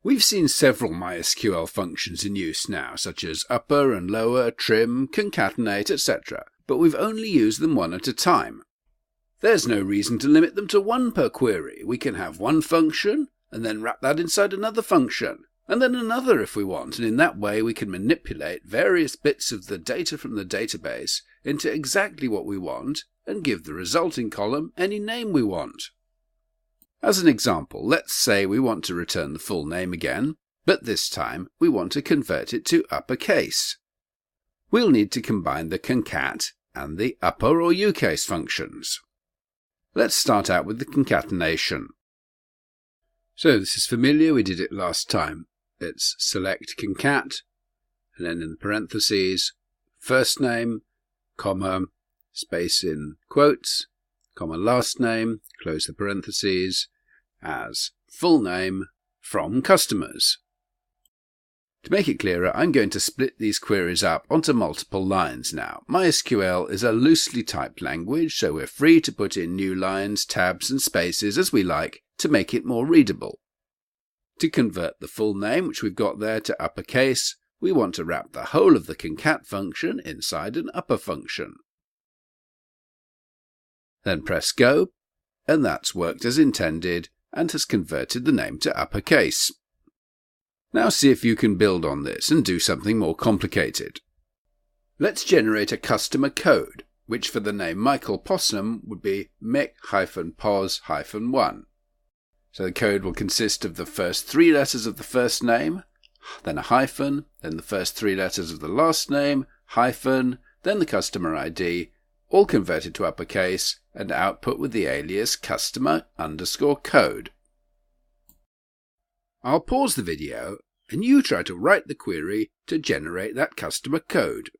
We've seen several MySQL functions in use now, such as upper and lower, trim, concatenate, etc., but we've only used them one at a time. There's no reason to limit them to one per query. We can have one function, and then wrap that inside another function, and then another if we want, and in that way we can manipulate various bits of the data from the database into exactly what we want, and give the resulting column any name we want. As an example, let's say we want to return the full name again, but this time we want to convert it to uppercase. We'll need to combine the concat and the upper or ucase functions. Let's start out with the concatenation. So this is familiar, we did it last time. Let's select concat, and then in the parentheses, first name, comma, space in quotes, comma last name, close the parentheses, as full name from customers. To make it clearer, I'm going to split these queries up onto multiple lines now. MySQL is a loosely typed language, so we're free to put in new lines, tabs and spaces as we like to make it more readable. To convert the full name, which we've got there, to uppercase, we want to wrap the whole of the concat function inside an upper function. Then press go, and that's worked as intended and has converted the name to uppercase. Now see if you can build on this and do something more complicated. Let's generate a customer code, which for the name Michael Possum would be mic-pos-1. So the code will consist of the first 3 letters of the first name, then a hyphen, then the first 3 letters of the last name, hyphen, then the customer ID, all converted to uppercase and output with the alias customer_code. I'll pause the video and you try to write the query to generate that customer code.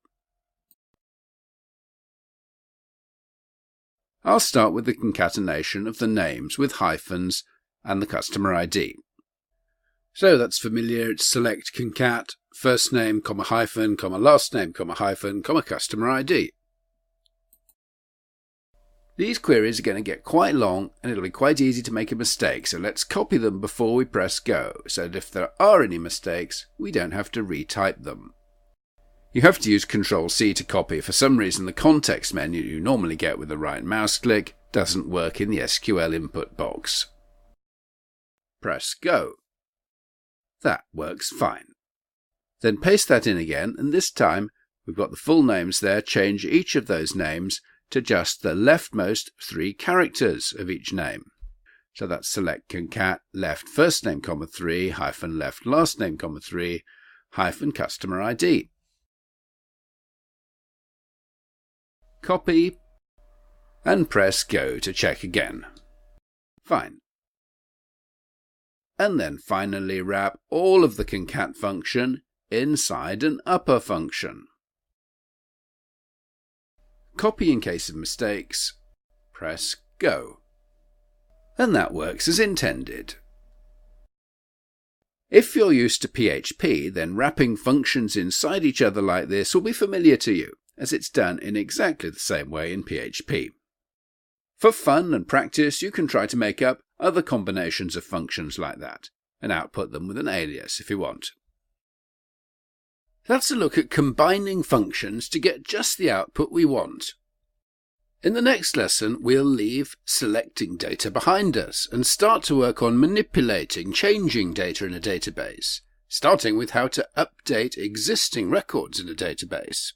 I'll start with the concatenation of the names with hyphens and the customer ID. So that's familiar, it's select concat, first name, comma hyphen, comma last name, comma hyphen, comma customer ID. These queries are going to get quite long and it'll be quite easy to make a mistake, so let's copy them before we press go, so that if there are any mistakes, we don't have to retype them. You have to use Ctrl+C to copy. For some reason the context menu you normally get with the right mouse click doesn't work in the SQL input box. Press go. That works fine. Then paste that in again, and this time we've got the full names there. Change each of those names to just the leftmost 3 characters of each name. So that's select concat left first name, comma 3, hyphen left last name, comma 3, hyphen customer ID. Copy, and press go to check again. Fine. And then finally wrap all of the concat function inside an upper function. Copy in case of mistakes, press go. And that works as intended. If you're used to PHP, then wrapping functions inside each other like this will be familiar to you, as it's done in exactly the same way in PHP. For fun and practice, you can try to make up other combinations of functions like that, and output them with an alias if you want. That's a look at combining functions to get just the output we want. In the next lesson, we'll leave selecting data behind us and start to work on manipulating, changing data in a database, starting with how to update existing records in a database.